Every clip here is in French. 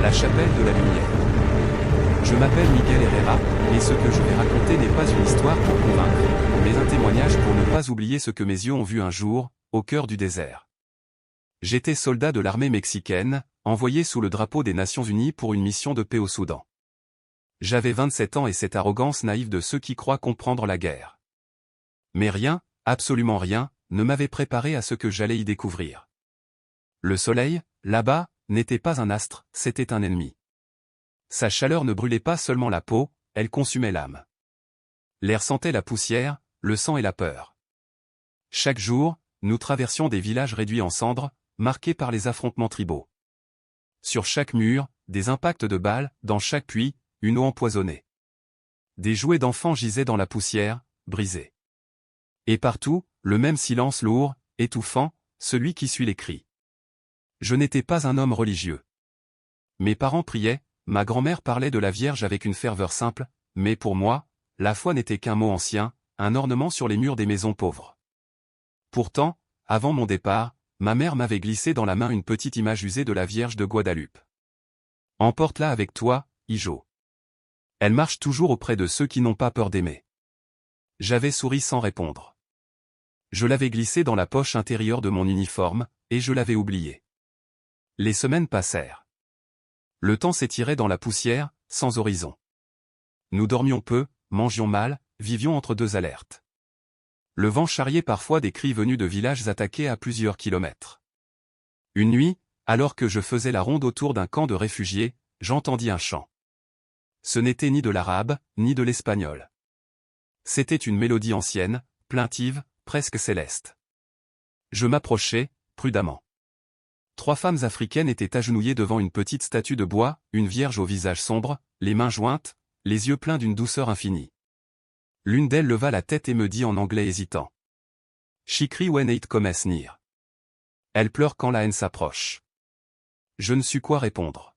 La chapelle de la lumière. Je m'appelle Miguel Herrera, et ce que je vais raconter n'est pas une histoire pour convaincre, mais un témoignage pour ne pas oublier ce que mes yeux ont vu un jour, au cœur du désert. J'étais soldat de l'armée mexicaine, envoyé sous le drapeau des Nations Unies pour une mission de paix au Soudan. J'avais 27 ans et cette arrogance naïve de ceux qui croient comprendre la guerre. Mais rien, absolument rien, ne m'avait préparé à ce que j'allais y découvrir. Le soleil, là-bas, n'était pas un astre, c'était un ennemi. Sa chaleur ne brûlait pas seulement la peau, elle consumait l'âme. L'air sentait la poussière, le sang et la peur. Chaque jour, nous traversions des villages réduits en cendres, marqués par les affrontements tribaux. Sur chaque mur, des impacts de balles, dans chaque puits, une eau empoisonnée. Des jouets d'enfants gisaient dans la poussière, brisés. Et partout, le même silence lourd, étouffant, celui qui suit les cris. Je n'étais pas un homme religieux. Mes parents priaient, ma grand-mère parlait de la Vierge avec une ferveur simple, mais pour moi, la foi n'était qu'un mot ancien, un ornement sur les murs des maisons pauvres. Pourtant, avant mon départ, ma mère m'avait glissé dans la main une petite image usée de la Vierge de Guadalupe. Emporte-la avec toi, Ijo. Elle marche toujours auprès de ceux qui n'ont pas peur d'aimer. J'avais souri sans répondre. Je l'avais glissée dans la poche intérieure de mon uniforme, et je l'avais oubliée. Les semaines passèrent. Le temps s'étirait dans la poussière, sans horizon. Nous dormions peu, mangions mal, vivions entre deux alertes. Le vent charriait parfois des cris venus de villages attaqués à plusieurs kilomètres. Une nuit, alors que je faisais la ronde autour d'un camp de réfugiés, j'entendis un chant. Ce n'était ni de l'arabe, ni de l'espagnol. C'était une mélodie ancienne, plaintive, presque céleste. Je m'approchai, prudemment. 3 femmes africaines étaient agenouillées devant une petite statue de bois, une vierge au visage sombre, les mains jointes, les yeux pleins d'une douceur infinie. L'une d'elles leva la tête et me dit en anglais hésitant. « She when it comes near. » Elle pleure quand la haine s'approche. Je ne sus quoi répondre.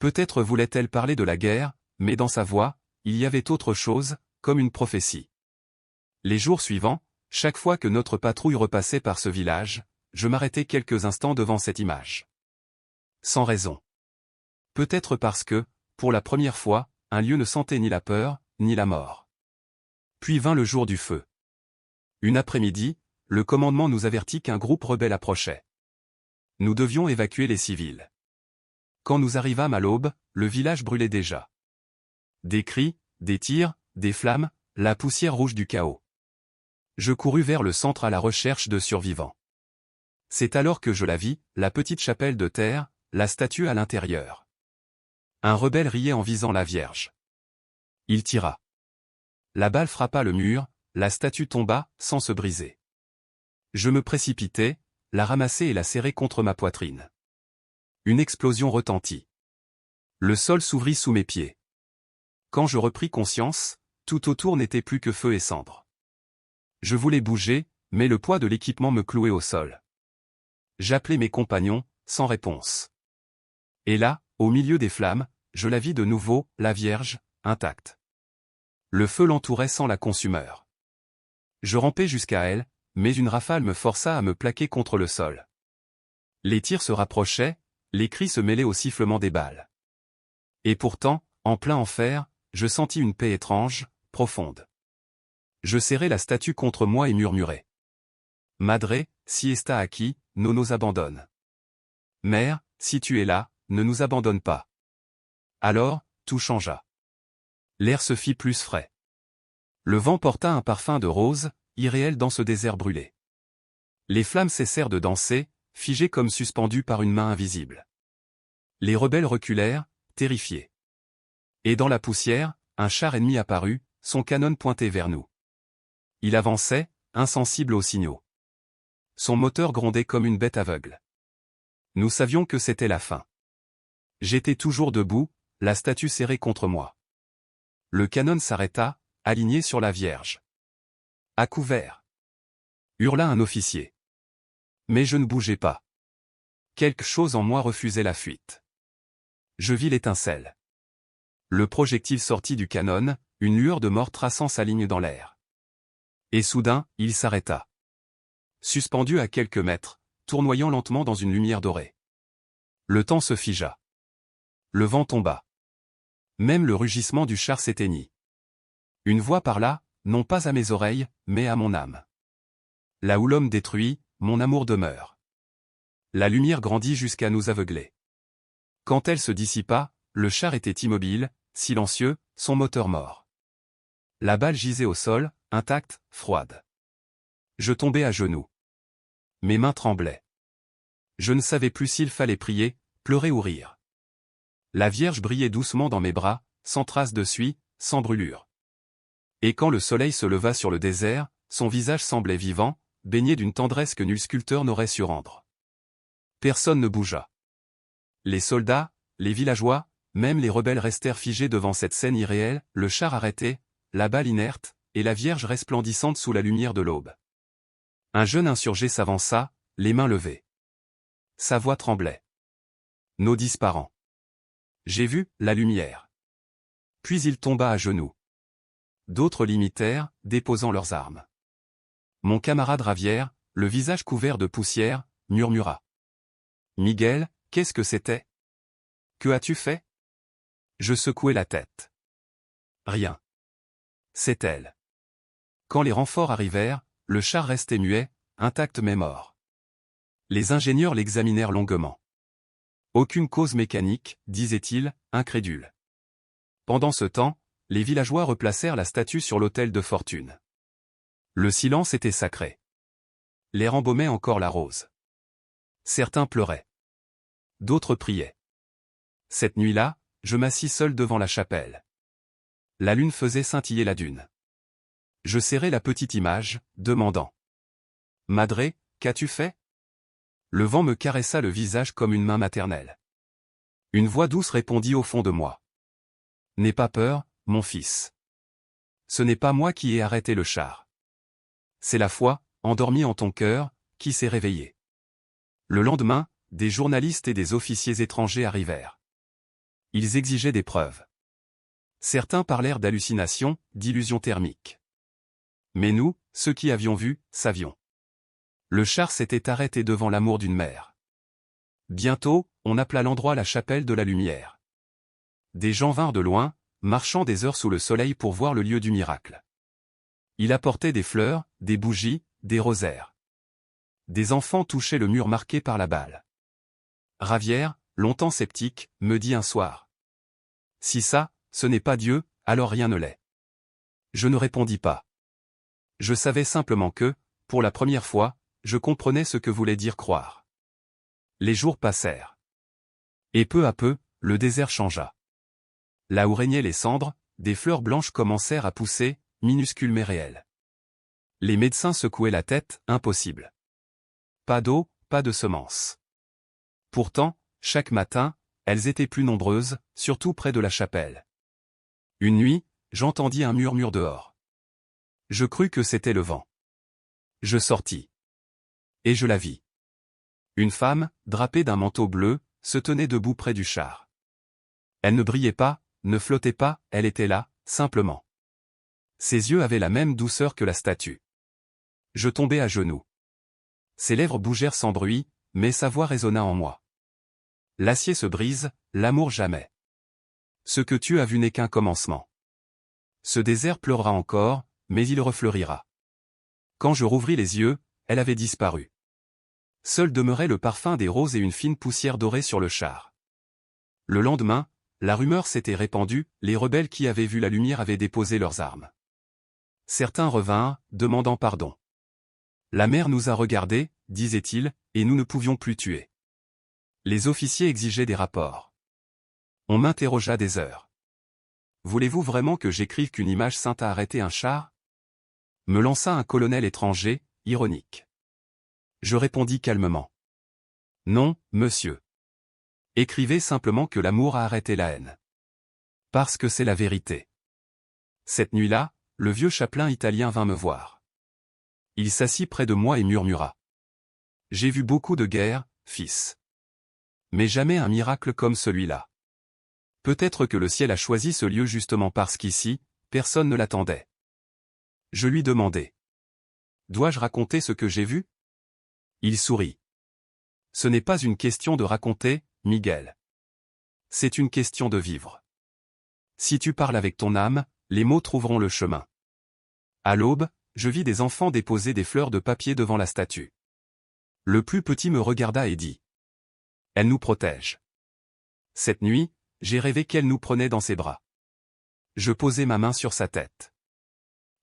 Peut-être voulait-elle parler de la guerre, mais dans sa voix, il y avait autre chose, comme une prophétie. Les jours suivants, chaque fois que notre patrouille repassait par ce village, je m'arrêtais quelques instants devant cette image. Sans raison. Peut-être parce que, pour la première fois, un lieu ne sentait ni la peur, ni la mort. Puis vint le jour du feu. Une après-midi, le commandement nous avertit qu'un groupe rebelle approchait. Nous devions évacuer les civils. Quand nous arrivâmes à l'aube, le village brûlait déjà. Des cris, des tirs, des flammes, la poussière rouge du chaos. Je courus vers le centre à la recherche de survivants. C'est alors que je la vis, la petite chapelle de terre, la statue à l'intérieur. Un rebelle riait en visant la Vierge. Il tira. La balle frappa le mur, la statue tomba, sans se briser. Je me précipitai, la ramassai et la serrai contre ma poitrine. Une explosion retentit. Le sol s'ouvrit sous mes pieds. Quand je repris conscience, tout autour n'était plus que feu et cendres. Je voulais bouger, mais le poids de l'équipement me clouait au sol. J'appelai mes compagnons, sans réponse. Et là, au milieu des flammes, je la vis de nouveau, la Vierge, intacte. Le feu l'entourait sans la consumeur. Je rampai jusqu'à elle, mais une rafale me força à me plaquer contre le sol. Les tirs se rapprochaient, les cris se mêlaient au sifflement des balles. Et pourtant, en plein enfer, je sentis une paix étrange, profonde. Je serrai la statue contre moi et murmurai. Madre, si está aquí, no nos abandonne. Mère, si tu es là, ne nous abandonne pas. Alors, tout changea. L'air se fit plus frais. Le vent porta un parfum de rose, irréel dans ce désert brûlé. Les flammes cessèrent de danser, figées comme suspendues par une main invisible. Les rebelles reculèrent, terrifiés. Et dans la poussière, un char ennemi apparut, son canon pointé vers nous. Il avançait, insensible aux signaux. Son moteur grondait comme une bête aveugle. Nous savions que c'était la fin. J'étais toujours debout, la statue serrée contre moi. Le canon s'arrêta, aligné sur la Vierge. À couvert, hurla un officier. Mais je ne bougeais pas. Quelque chose en moi refusait la fuite. Je vis l'étincelle. Le projectile sortit du canon, une lueur de mort traçant sa ligne dans l'air. Et soudain, il s'arrêta. Suspendu à quelques mètres, tournoyant lentement dans une lumière dorée. Le temps se figea. le vent tomba. Même le rugissement du char s'éteignit. Une voix parla, non pas à mes oreilles, mais à mon âme. Là où l'homme détruit, mon amour demeure. La lumière grandit jusqu'à nous aveugler. Quand elle se dissipa, le char était immobile, silencieux, son moteur mort. La balle gisait au sol, intacte, froide. Je tombais à genoux. Mes mains tremblaient. Je ne savais plus s'il fallait prier, pleurer ou rire. La Vierge brillait doucement dans mes bras, sans trace de suie, sans brûlure. Et quand le soleil se leva sur le désert, son visage semblait vivant, baigné d'une tendresse que nul sculpteur n'aurait su rendre. Personne ne bougea. Les soldats, les villageois, même les rebelles restèrent figés devant cette scène irréelle, le char arrêté, la balle inerte, et la Vierge resplendissante sous la lumière de l'aube. Un jeune insurgé s'avança, les mains levées. Sa voix tremblait. Nos disparants. J'ai vu la lumière. Puis il tomba à genoux. D'autres l'imitèrent, déposant leurs armes. Mon camarade Ravière, le visage couvert de poussière, murmura. Miguel, qu'est-ce que c'était? Que as-tu fait? Je secouai la tête. Rien. C'est elle. Quand les renforts arrivèrent, le char restait muet, intact mais mort. Les ingénieurs l'examinèrent longuement. Aucune cause mécanique, disaient-ils, incrédules. Pendant ce temps, les villageois replacèrent la statue sur l'autel de fortune. Le silence était sacré. L'air embaumait encore la rose. Certains pleuraient. D'autres priaient. Cette nuit-là, je m'assis seul devant la chapelle. La lune faisait scintiller la dune. Je serrai la petite image, demandant. Madré, qu'as-tu fait? Le vent me caressa le visage comme une main maternelle. Une voix douce répondit au fond de moi. N'aie pas peur, mon fils. Ce n'est pas moi qui ai arrêté le char. C'est la foi, endormie en ton cœur, qui s'est réveillée. Le lendemain, des journalistes et des officiers étrangers arrivèrent. Ils exigeaient des preuves. Certains parlèrent d'hallucinations, d'illusions thermiques. Mais nous, ceux qui avions vu, savions. Le char s'était arrêté devant l'amour d'une mère. Bientôt, on appela l'endroit la chapelle de la lumière. Des gens vinrent de loin, marchant des heures sous le soleil pour voir le lieu du miracle. Il apportait des fleurs, des bougies, des rosaires. Des enfants touchaient le mur marqué par la balle. Ravière, longtemps sceptique, me dit un soir. Si ça, ce n'est pas Dieu, alors rien ne l'est. Je ne répondis pas. Je savais simplement que, pour la première fois, je comprenais ce que voulait dire croire. Les jours passèrent. Et peu à peu, le désert changea. Là où régnaient les cendres, des fleurs blanches commencèrent à pousser, minuscules mais réelles. Les médecins secouaient la tête, impossible. Pas d'eau, pas de semences. Pourtant, chaque matin, elles étaient plus nombreuses, surtout près de la chapelle. Une nuit, j'entendis un murmure dehors. Je crus que c'était le vent. Je sortis. Et je la vis. Une femme, drapée d'un manteau bleu, se tenait debout près du char. Elle ne brillait pas, ne flottait pas, elle était là, simplement. Ses yeux avaient la même douceur que la statue. Je tombai à genoux. Ses lèvres bougèrent sans bruit, mais sa voix résonna en moi. L'acier se brise, l'amour jamais. Ce que tu as vu n'est qu'un commencement. Ce désert pleurera encore, mais il refleurira. Quand je rouvris les yeux, elle avait disparu. Seul demeurait le parfum des roses et une fine poussière dorée sur le char. Le lendemain, la rumeur s'était répandue, les rebelles qui avaient vu la lumière avaient déposé leurs armes. Certains revinrent, demandant pardon. La mer nous a regardés, disaient-ils, et nous ne pouvions plus tuer. Les officiers exigeaient des rapports. On m'interrogea des heures. Voulez-vous vraiment que j'écrive qu'une image sainte a arrêté un char? Me lança un colonel étranger, ironique. Je répondis calmement. Non, monsieur. Écrivez simplement que l'amour a arrêté la haine. Parce que c'est la vérité. Cette nuit-là, le vieux chapelain italien vint me voir. Il s'assit près de moi et murmura. J'ai vu beaucoup de guerres, fils. Mais jamais un miracle comme celui-là. Peut-être que le ciel a choisi ce lieu justement parce qu'ici, personne ne l'attendait. Je lui demandai. Dois-je raconter ce que j'ai vu? Il sourit. Ce n'est pas une question de raconter, Miguel. C'est une question de vivre. Si tu parles avec ton âme, les mots trouveront le chemin. À l'aube, je vis des enfants déposer des fleurs de papier devant la statue. Le plus petit me regarda et dit: Elle nous protège. Cette nuit, j'ai rêvé qu'elle nous prenait dans ses bras. Je posai ma main sur sa tête.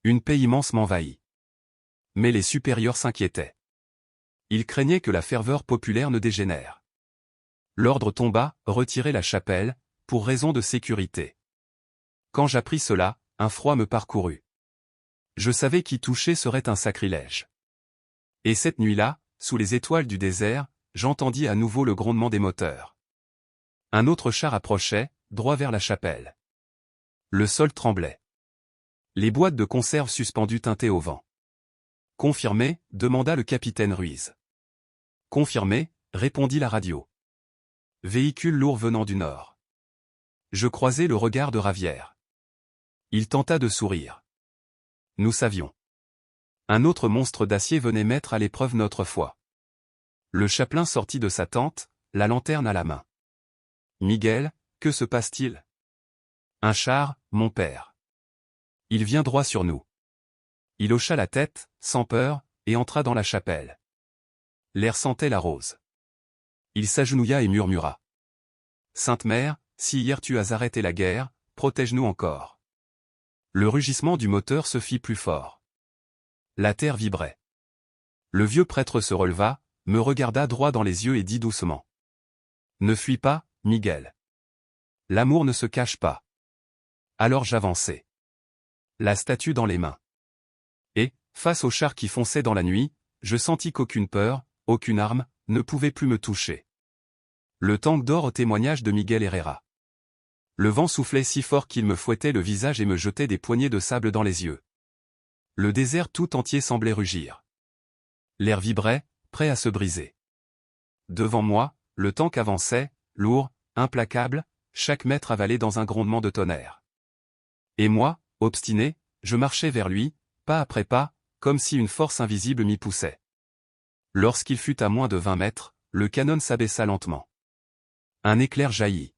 Une paix immense m'envahit. Mais les supérieurs s'inquiétaient. Ils craignaient que la ferveur populaire ne dégénère. L'ordre tomba, retirer la chapelle, pour raison de sécurité. Quand j'appris cela, un froid me parcourut. Je savais qu'y toucher serait un sacrilège. Et cette nuit-là, sous les étoiles du désert, j'entendis à nouveau le grondement des moteurs. Un autre char approchait, droit vers la chapelle. Le sol tremblait. Les boîtes de conserve suspendues tintaient au vent. Confirmé, demanda le capitaine Ruiz. Confirmé, répondit la radio. Véhicule lourd venant du nord. Je croisai le regard de Ravière. Il tenta de sourire. Nous savions. Un autre monstre d'acier venait mettre à l'épreuve notre foi. Le chapelain sortit de sa tente, la lanterne à la main. Miguel, que se passe-t-il? Un char, mon père. Il vient droit sur nous. Il hocha la tête, sans peur, et entra dans la chapelle. L'air sentait la rose. Il s'agenouilla et murmura. Sainte Mère, si hier tu as arrêté la guerre, protège-nous encore. Le rugissement du moteur se fit plus fort. La terre vibrait. Le vieux prêtre se releva, me regarda droit dans les yeux et dit doucement. Ne fuis pas, Miguel. L'amour ne se cache pas. Alors j'avançai. La statue dans les mains. Et, face au char qui fonçait dans la nuit, je sentis qu'aucune peur, aucune arme, ne pouvait plus me toucher. Le tank d'or au témoignage de Miguel Herrera. Le vent soufflait si fort qu'il me fouettait le visage et me jetait des poignées de sable dans les yeux. Le désert tout entier semblait rugir. L'air vibrait, prêt à se briser. Devant moi, le tank avançait, lourd, implacable, chaque mètre avalé dans un grondement de tonnerre. Et moi, obstiné, je marchais vers lui, pas après pas, comme si une force invisible m'y poussait. Lorsqu'il fut à moins de 20 mètres, le canon s'abaissa lentement. Un éclair jaillit.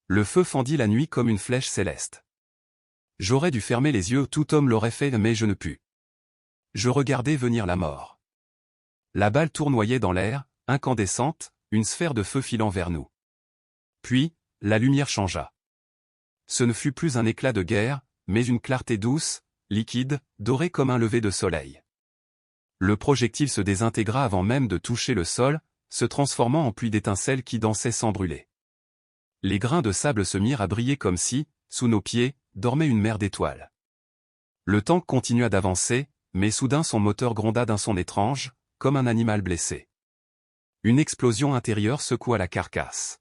Le feu fendit la nuit comme une flèche céleste. J'aurais dû fermer les yeux, tout homme l'aurait fait, mais je ne pus. Je regardais venir la mort. La balle tournoyait dans l'air, incandescente, une sphère de feu filant vers nous. Puis, la lumière changea. Ce ne fut plus un éclat de guerre, mais une clarté douce, liquide, dorée comme un lever de soleil. Le projectile se désintégra avant même de toucher le sol, se transformant en pluie d'étincelles qui dansaient sans brûler. Les grains de sable se mirent à briller comme si, sous nos pieds, dormait une mer d'étoiles. Le tank continua d'avancer, mais soudain son moteur gronda d'un son étrange, comme un animal blessé. Une explosion intérieure secoua la carcasse.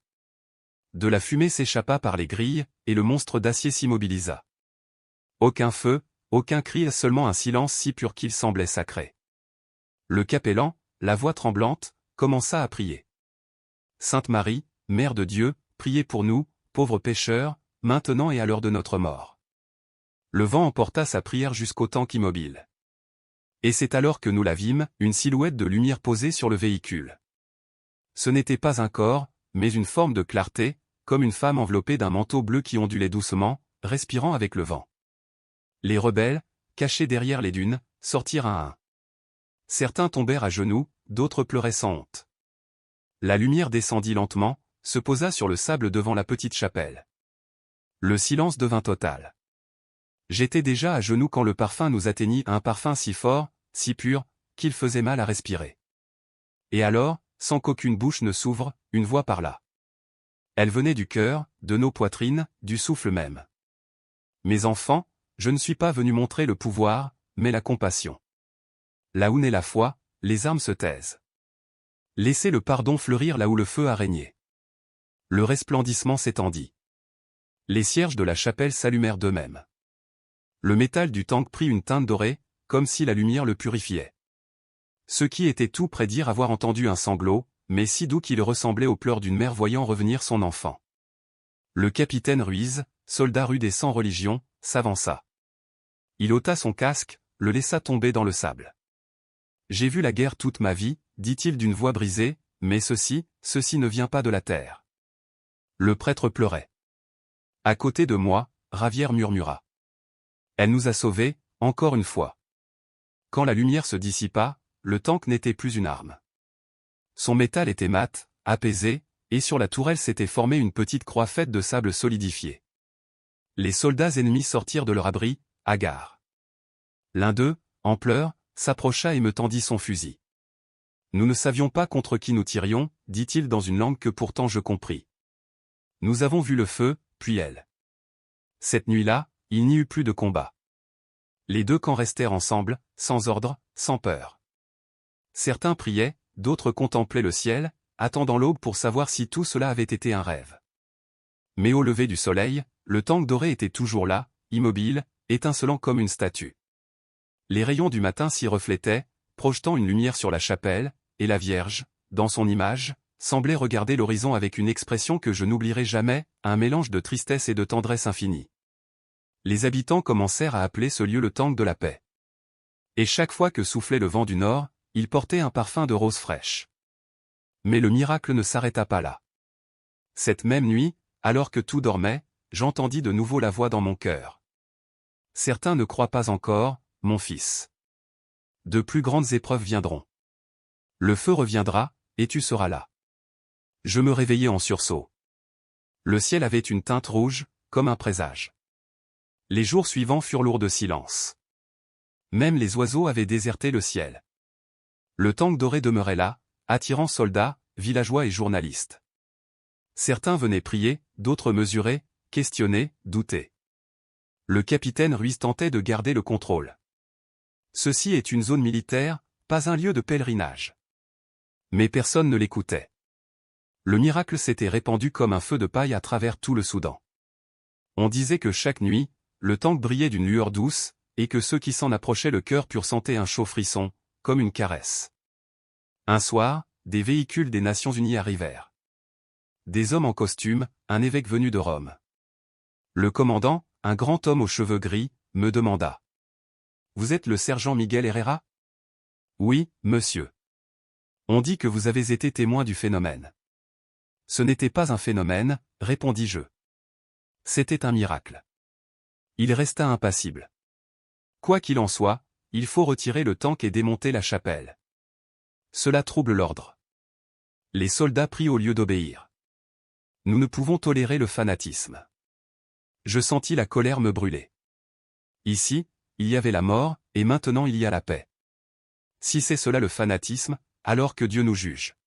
De la fumée s'échappa par les grilles, et le monstre d'acier s'immobilisa. Aucun feu, aucun cri, seulement un silence si pur qu'il semblait sacré. Le capellan, la voix tremblante, commença à prier. Sainte Marie, Mère de Dieu, priez pour nous, pauvres pécheurs, maintenant et à l'heure de notre mort. Le vent emporta sa prière jusqu'au tank immobile. Et c'est alors que nous la vîmes, une silhouette de lumière posée sur le véhicule. Ce n'était pas un corps, mais une forme de clarté, comme une femme enveloppée d'un manteau bleu qui ondulait doucement, respirant avec le vent. Les rebelles, cachés derrière les dunes, sortirent un à un. Certains tombèrent à genoux, d'autres pleuraient sans honte. La lumière descendit lentement, se posa sur le sable devant la petite chapelle. Le silence devint total. J'étais déjà à genoux quand le parfum nous atteignit, un parfum si fort, si pur, qu'il faisait mal à respirer. Et alors, sans qu'aucune bouche ne s'ouvre, une voix parla. Elle venait du cœur, de nos poitrines, du souffle même. Mes enfants, je ne suis pas venu montrer le pouvoir, mais la compassion. Là où naît la foi, les armes se taisent. Laissez le pardon fleurir là où le feu a régné. Le resplendissement s'étendit. Les cierges de la chapelle s'allumèrent d'eux-mêmes. Le métal du tank prit une teinte dorée, comme si la lumière le purifiait. Ceux qui étaient tout près dirent avoir entendu un sanglot, mais si doux qu'il ressemblait aux pleurs d'une mère voyant revenir son enfant. Le capitaine Ruiz, soldat rude et sans religion, s'avança. Il ôta son casque, le laissa tomber dans le sable. J'ai vu la guerre toute ma vie, dit-il d'une voix brisée, mais ceci ne vient pas de la terre. Le prêtre pleurait. À côté de moi, Ravière murmura. Elle nous a sauvés, encore une fois. Quand la lumière se dissipa, le tank n'était plus une arme. Son métal était mat, apaisé, et sur la tourelle s'était formée une petite croix faite de sable solidifié. Les soldats ennemis sortirent de leur abri, hagards. L'un d'eux, en pleurs, s'approcha et me tendit son fusil. Nous ne savions pas contre qui nous tirions, dit-il dans une langue que pourtant je compris. Nous avons vu le feu, puis elle. Cette nuit-là, il n'y eut plus de combat. Les deux camps restèrent ensemble, sans ordre, sans peur. Certains priaient, d'autres contemplaient le ciel, attendant l'aube pour savoir si tout cela avait été un rêve. Mais au lever du soleil, le tank doré était toujours là, immobile, étincelant comme une statue. Les rayons du matin s'y reflétaient, projetant une lumière sur la chapelle, et la Vierge, dans son image, semblait regarder l'horizon avec une expression que je n'oublierai jamais, un mélange de tristesse et de tendresse infinie. Les habitants commencèrent à appeler ce lieu le tank de la paix. Et chaque fois que soufflait le vent du nord, il portait un parfum de roses fraîches. Mais le miracle ne s'arrêta pas là. Cette même nuit, alors que tout dormait, j'entendis de nouveau la voix dans mon cœur. Certains ne croient pas encore, mon fils. De plus grandes épreuves viendront. Le feu reviendra, et tu seras là. Je me réveillai en sursaut. Le ciel avait une teinte rouge, comme un présage. Les jours suivants furent lourds de silence. Même les oiseaux avaient déserté le ciel. Le tank doré demeurait là, attirant soldats, villageois et journalistes. Certains venaient prier, d'autres mesurer, questionner, douter. Le capitaine Ruiz tentait de garder le contrôle. Ceci est une zone militaire, pas un lieu de pèlerinage. Mais personne ne l'écoutait. Le miracle s'était répandu comme un feu de paille à travers tout le Soudan. On disait que chaque nuit, le tank brillait d'une lueur douce, et que ceux qui s'en approchaient le cœur pur sentaient un chaud frisson, comme une caresse. Un soir, des véhicules des Nations Unies arrivèrent. Des hommes en costume, un évêque venu de Rome. Le commandant, un grand homme aux cheveux gris, me demanda. « Vous êtes le sergent Miguel Herrera ?»« Oui, monsieur. On dit que vous avez été témoin du phénomène. » « Ce n'était pas un phénomène, répondis-je. C'était un miracle. » Il resta impassible. Quoi qu'il en soit, il faut retirer le tank et démonter la chapelle. Cela trouble l'ordre. Les soldats prient au lieu d'obéir. Nous ne pouvons tolérer le fanatisme. Je sentis la colère me brûler. Ici, il y avait la mort, et maintenant il y a la paix. Si c'est cela le fanatisme, alors que Dieu nous juge.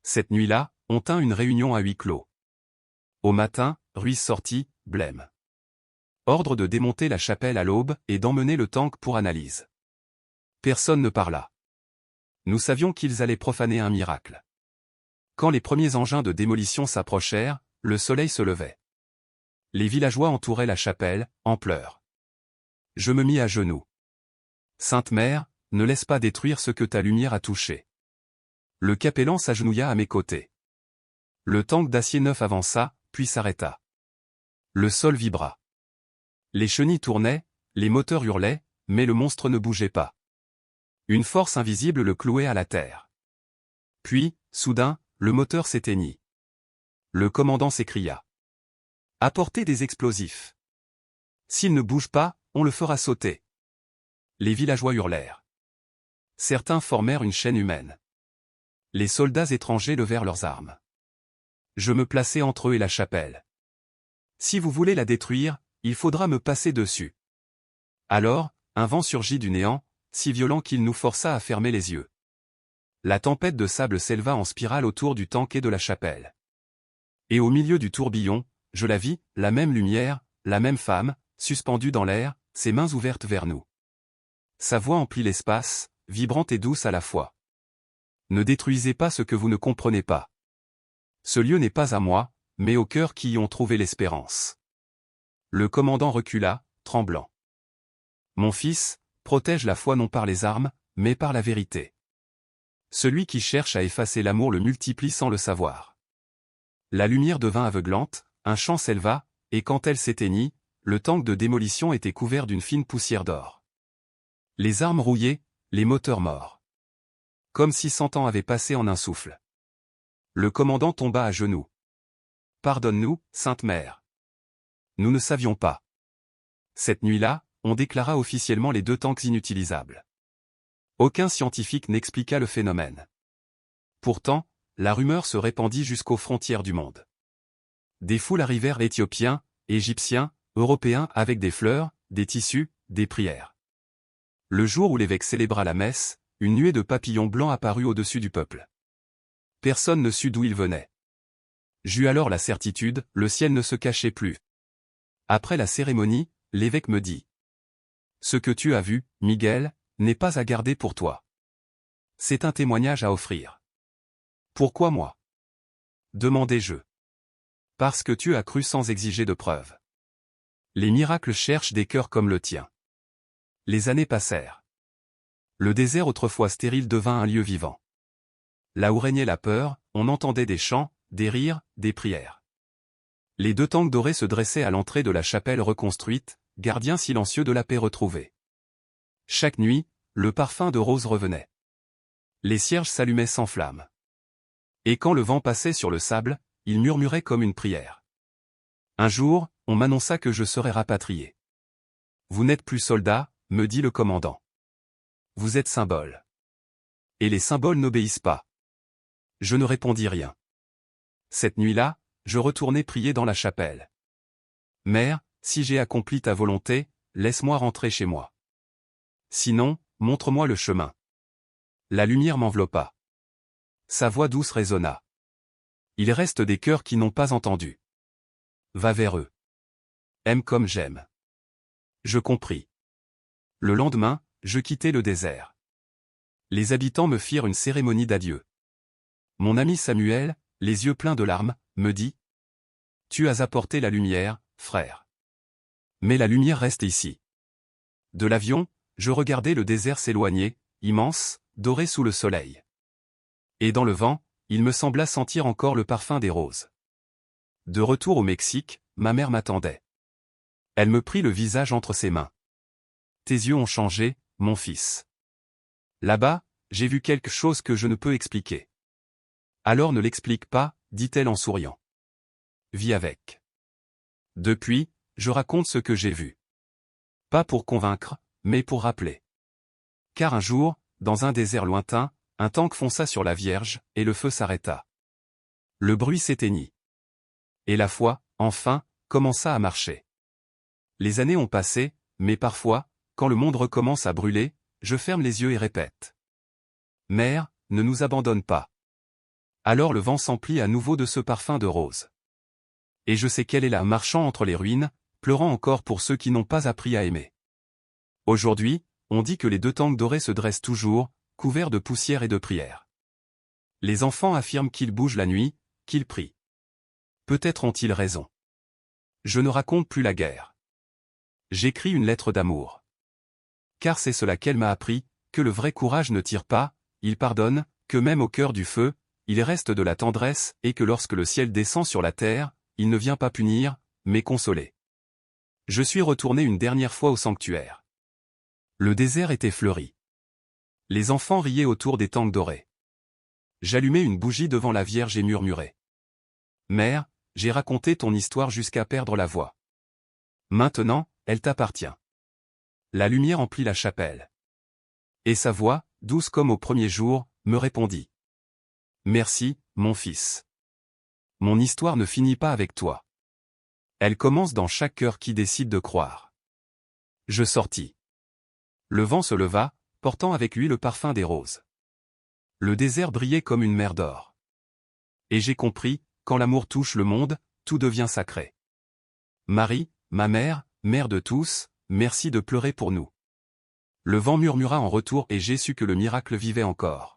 Cette nuit-là, on tint une réunion à huis clos. Au matin, Ruiz sortit, blême. Ordre de démonter la chapelle à l'aube et d'emmener le tank pour analyse. Personne ne parla. Nous savions qu'ils allaient profaner un miracle. Quand les premiers engins de démolition s'approchèrent, le soleil se levait. Les villageois entouraient la chapelle, en pleurs. Je me mis à genoux. Sainte Mère, ne laisse pas détruire ce que ta lumière a touché. Le capellan s'agenouilla à mes côtés. Le tank d'acier neuf avança, puis s'arrêta. Le sol vibra. Les chenilles tournaient, les moteurs hurlaient, mais le monstre ne bougeait pas. Une force invisible le clouait à la terre. Puis, soudain, le moteur s'éteignit. Le commandant s'écria. « Apportez des explosifs. S'il ne bouge pas, on le fera sauter. » Les villageois hurlèrent. Certains formèrent une chaîne humaine. Les soldats étrangers levèrent leurs armes. Je me plaçai entre eux et la chapelle. « Si vous voulez la détruire, il faudra me passer dessus. » Alors, un vent surgit du néant, si violent qu'il nous força à fermer les yeux. La tempête de sable s'éleva en spirale autour du tank et de la chapelle. Et au milieu du tourbillon, je la vis, la même lumière, la même femme, suspendue dans l'air, ses mains ouvertes vers nous. Sa voix emplit l'espace, vibrante et douce à la fois. « Ne détruisez pas ce que vous ne comprenez pas. Ce lieu n'est pas à moi, mais aux cœurs qui y ont trouvé l'espérance. » Le commandant recula, tremblant. « Mon fils, protège la foi non par les armes, mais par la vérité. Celui qui cherche à effacer l'amour le multiplie sans le savoir. » La lumière devint aveuglante, un chant s'éleva, et quand elle s'éteignit, le tank de démolition était couvert d'une fine poussière d'or. Les armes rouillées, les moteurs morts. Comme si 100 ans avaient passé en un souffle. Le commandant tomba à genoux. pardonne-nous, Sainte Mère. Nous ne savions pas. Cette nuit-là, on déclara officiellement les 2 tanks inutilisables. Aucun scientifique n'expliqua le phénomène. Pourtant, la rumeur se répandit jusqu'aux frontières du monde. Des foules arrivèrent, Éthiopiens, Égyptiens, Européens, avec des fleurs, des tissus, des prières. Le jour où l'évêque célébra la messe, une nuée de papillons blancs apparut au-dessus du peuple. Personne ne sut d'où ils venaient. J'eus alors la certitude, le ciel ne se cachait plus. Après la cérémonie, l'évêque me dit: Ce que tu as vu, Miguel, n'est pas à garder pour toi. C'est un témoignage à offrir. Pourquoi moi? Demandai-je. Parce que tu as cru sans exiger de preuves. Les miracles cherchent des cœurs comme le tien. Les années passèrent. Le désert autrefois stérile devint un lieu vivant. Là où régnait la peur, on entendait des chants, des rires, des prières. Les 2 tanks dorés se dressaient à l'entrée de la chapelle reconstruite, gardiens silencieux de la paix retrouvée. Chaque nuit, le parfum de rose revenait. Les cierges s'allumaient sans flamme. Et quand le vent passait sur le sable, il murmurait comme une prière. Un jour, on m'annonça que je serais rapatrié. Vous n'êtes plus soldat, me dit le commandant. Vous êtes symbole. Et les symboles n'obéissent pas. Je ne répondis rien. Cette nuit-là, je retournai prier dans la chapelle. Mère, si j'ai accompli ta volonté, laisse-moi rentrer chez moi. Sinon, montre-moi le chemin. La lumière m'enveloppa. Sa voix douce résonna. Il reste des cœurs qui n'ont pas entendu. Va vers eux. Aime comme j'aime. Je compris. Le lendemain, je quittai le désert. Les habitants me firent une cérémonie d'adieu. Mon ami Samuel, les yeux pleins de larmes, me dit: Tu as apporté la lumière, frère. Mais la lumière reste ici. De l'avion, je regardais le désert s'éloigner, immense, doré sous le soleil. Et dans le vent, il me sembla sentir encore le parfum des roses. De retour au Mexique, ma mère m'attendait. Elle me prit le visage entre ses mains. Tes yeux ont changé, mon fils. Là-bas, j'ai vu quelque chose que je ne peux expliquer. Alors ne l'explique pas, dit-elle en souriant. Vis avec. Depuis, je raconte ce que j'ai vu. Pas pour convaincre, mais pour rappeler. Car un jour, dans un désert lointain, un tank fonça sur la Vierge, et le feu s'arrêta. Le bruit s'éteignit. Et la foi, enfin, commença à marcher. Les années ont passé, mais parfois, quand le monde recommence à brûler, je ferme les yeux et répète. Mère, ne nous abandonne pas. Alors le vent s'emplit à nouveau de ce parfum de rose. Et je sais qu'elle est là marchant entre les ruines, pleurant encore pour ceux qui n'ont pas appris à aimer. Aujourd'hui, on dit que les 2 tanks dorés se dressent toujours, couverts de poussière et de prières. Les enfants affirment qu'ils bougent la nuit, qu'ils prient. Peut-être ont-ils raison. Je ne raconte plus la guerre. J'écris une lettre d'amour. Car c'est cela qu'elle m'a appris, que le vrai courage ne tire pas, il pardonne, que même au cœur du feu, il reste de la tendresse, et que lorsque le ciel descend sur la terre, il ne vient pas punir, mais consoler. Je suis retourné une dernière fois au sanctuaire. Le désert était fleuri. Les enfants riaient autour des tanks dorés. J'allumai une bougie devant la Vierge et murmurai. Mère, j'ai raconté ton histoire jusqu'à perdre la voix. Maintenant, elle t'appartient. La lumière emplit la chapelle. Et sa voix, douce comme au premier jour, me répondit. Merci, mon fils. Mon histoire ne finit pas avec toi. Elle commence dans chaque cœur qui décide de croire. Je sortis. Le vent se leva, portant avec lui le parfum des roses. Le désert brillait comme une mer d'or. Et j'ai compris, quand l'amour touche le monde, tout devient sacré. Marie, ma mère, mère de tous, merci de pleurer pour nous. Le vent murmura en retour et j'ai su que le miracle vivait encore.